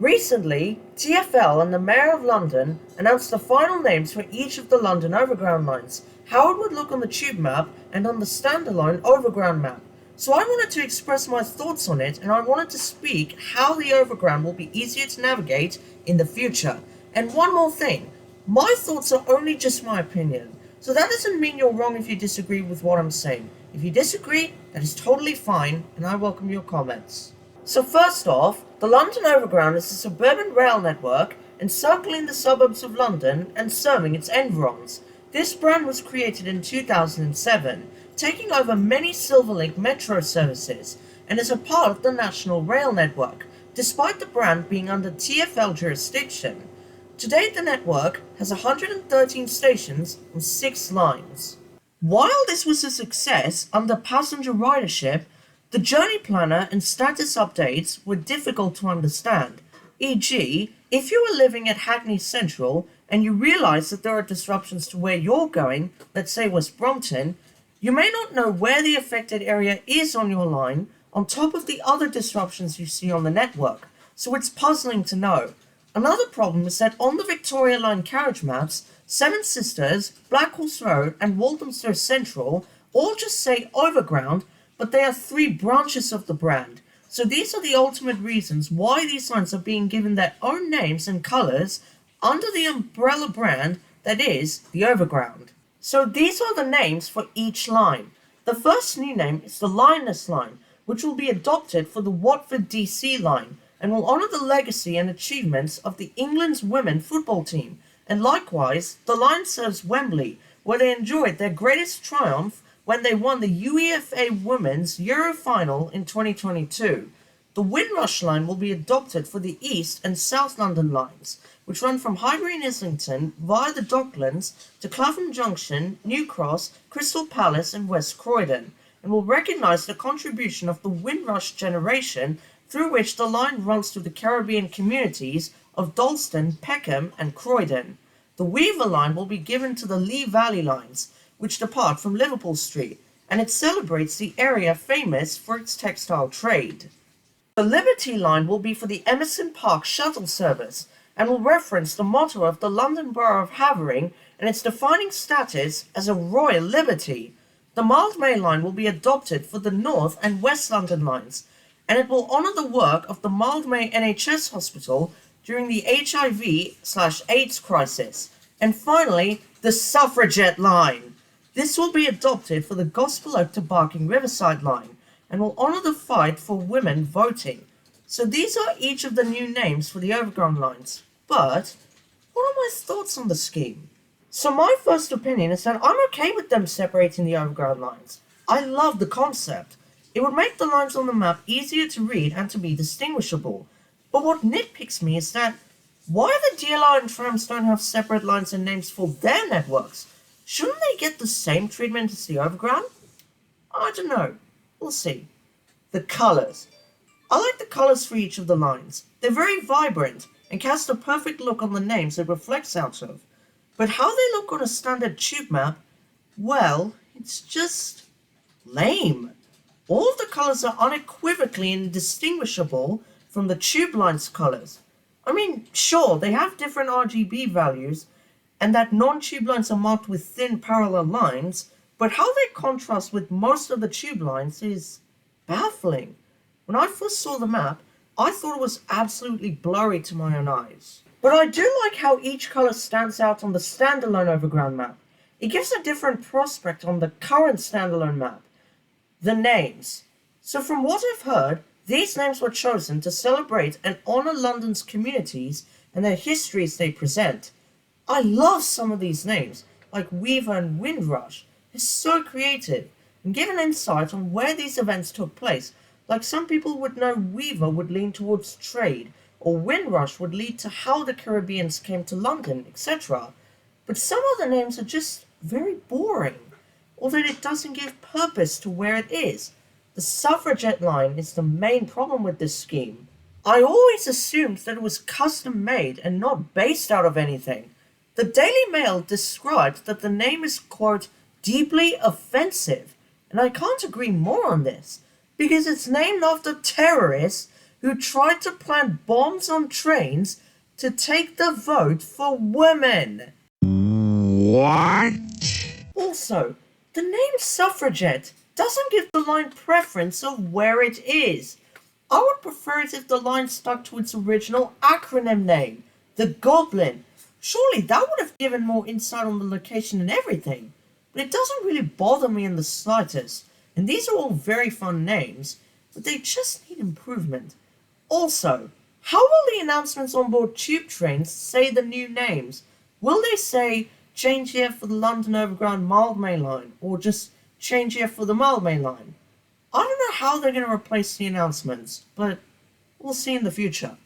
Recently, TfL and the Mayor of London announced the final names for each of the London Overground lines, how it would look on the tube map and on the standalone Overground map. So I wanted to express my thoughts on it, and I wanted to speak how the Overground will be easier to navigate in the future. And one more thing, my thoughts are only just my opinion, so that doesn't mean you're wrong if you disagree with what I'm saying. If you disagree, that is totally fine, and I welcome your comments. So first off, the London Overground is a suburban rail network encircling the suburbs of London and serving its environs. This brand was created in 2007, taking over many Silverlink metro services, and is a part of the national rail network, despite the brand being under TfL jurisdiction. To date, the network has 113 stations and 6 lines. While this was a success under passenger ridership, the journey planner and status updates were difficult to understand. E.g., if you were living at Hackney Central and you realize that there are disruptions to where you're going, let's say West Brompton, you may not know where the affected area is on your line on top of the other disruptions you see on the network, so it's puzzling to know. Another problem is that on the Victoria Line carriage maps, Seven Sisters, Black Horse Road and Walthamstow Central all just say Overground, but they are 3 branches of the brand. So these are the ultimate reasons why these lines are being given their own names and colours under the umbrella brand that is the Overground. So these are the names for each line. The first new name is the Lioness Line, which will be adopted for the Watford DC line and will honour the legacy and achievements of the England's women football team. And likewise, the line serves Wembley, where they enjoyed their greatest triumph when they won the UEFA Women's Euro Final in 2022. The Windrush line will be adopted for the East and South London lines, which run from Highbury and Islington via the Docklands to Clapham Junction, New Cross, Crystal Palace and West Croydon, and will recognise the contribution of the Windrush generation through which the line runs to the Caribbean communities of Dalston, Peckham and Croydon. The Weaver line will be given to the Lee Valley lines, which depart from Liverpool Street, and it celebrates the area famous for its textile trade. The Liberty line will be for the Emerson Park shuttle service, and will reference the motto of the London Borough of Havering and its defining status as a royal liberty. The Mildmay line will be adopted for the North and West London lines, and it will honour the work of the Mildmay NHS Hospital during the HIV/AIDS crisis. And finally, the Suffragette line. This will be adopted for the Gospel Oak to Barking Riverside line, and will honour the fight for women voting. So these are each of the new names for the Overground lines. But what are my thoughts on the scheme? So my first opinion is that I'm okay with them separating the Overground lines. I love the concept. It would make the lines on the map easier to read and to be distinguishable. But what nitpicks me is that why the DLR and trams don't have separate lines and names for their networks? Shouldn't they get the same treatment as the Overground? I don't know. We'll see. The colours. I like the colours for each of the lines. They're very vibrant and cast a perfect look on the names it reflects out of. But how they look on a standard tube map, well, it's just lame. All of the colours are unequivocally indistinguishable from the tube line's colours. I mean, sure, they have different RGB values, and that non-tube lines are marked with thin parallel lines, but how they contrast with most of the tube lines is baffling. When I first saw the map, I thought it was absolutely blurry to my own eyes. But I do like how each colour stands out on the standalone Overground map. It gives a different prospect on the current standalone map. The names. So from what I've heard, these names were chosen to celebrate and honour London's communities and their histories they present. I love some of these names, like Weaver and Windrush. They're so creative, and give an insight on where these events took place. Like some people would know Weaver would lean towards trade, or Windrush would lead to how the Caribbeans came to London, etc. But some other names are just very boring, although it doesn't give purpose to where it is. The Suffragette line is the main problem with this scheme. I always assumed that it was custom made and not based out of anything. The Daily Mail described that the name is, quote, deeply offensive, and I can't agree more on this, because it's named after terrorists who tried to plant bombs on trains to take the vote for women. What? Also, the name suffragette doesn't give the line preference of where it is. I would prefer it if the line stuck to its original acronym name, the Goblin. Surely that would have given more insight on the location and everything. But it doesn't really bother me in the slightest, and these are all very fun names, but they just need improvement. Also, how will the announcements on board tube trains say the new names? Will they say, change here for the London Overground Mild Main Line, or just change here for the Mild Main Line? I don't know how they're going to replace the announcements, but we'll see in the future.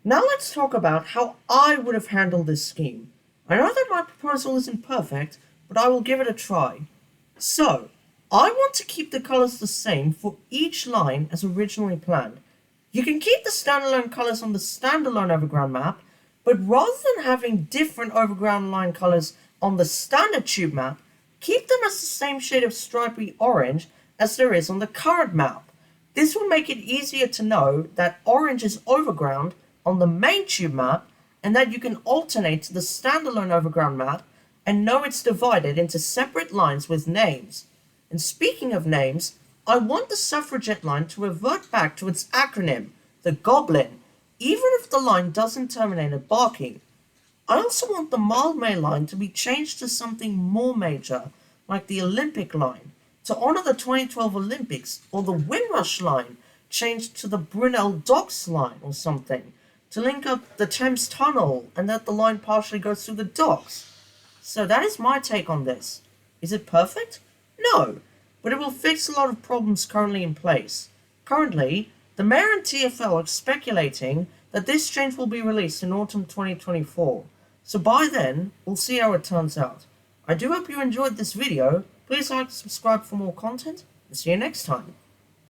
Now let's talk about how I would have handled this scheme. I know that my proposal isn't perfect, but I will give it a try. So, I want to keep the colours the same for each line as originally planned. You can keep the standalone colours on the standalone overground map, but rather than having different overground line colours on the standard tube map, keep them as the same shade of stripy orange as there is on the current map. This will make it easier to know that orange is overground on the main tube map, and that you can alternate to the standalone overground map and know it's divided into separate lines with names. And speaking of names, I want the suffragette line to revert back to its acronym, the Goblin, even if the line doesn't terminate at Barking. I also want the Mild Main line to be changed to something more major, like the Olympic line, to honour the 2012 Olympics, or the Windrush line changed to the Brunel Docks line or something, to link up the Thames Tunnel and that the line partially goes through the docks. So that is my take on this. Is it perfect? No, but it will fix a lot of problems currently in place. Currently, the Mayor and Tfl are speculating that this change will be released in autumn 2024. So by then, we'll see how it turns out. I do hope you enjoyed this video. Please like and subscribe for more content, and see you next time.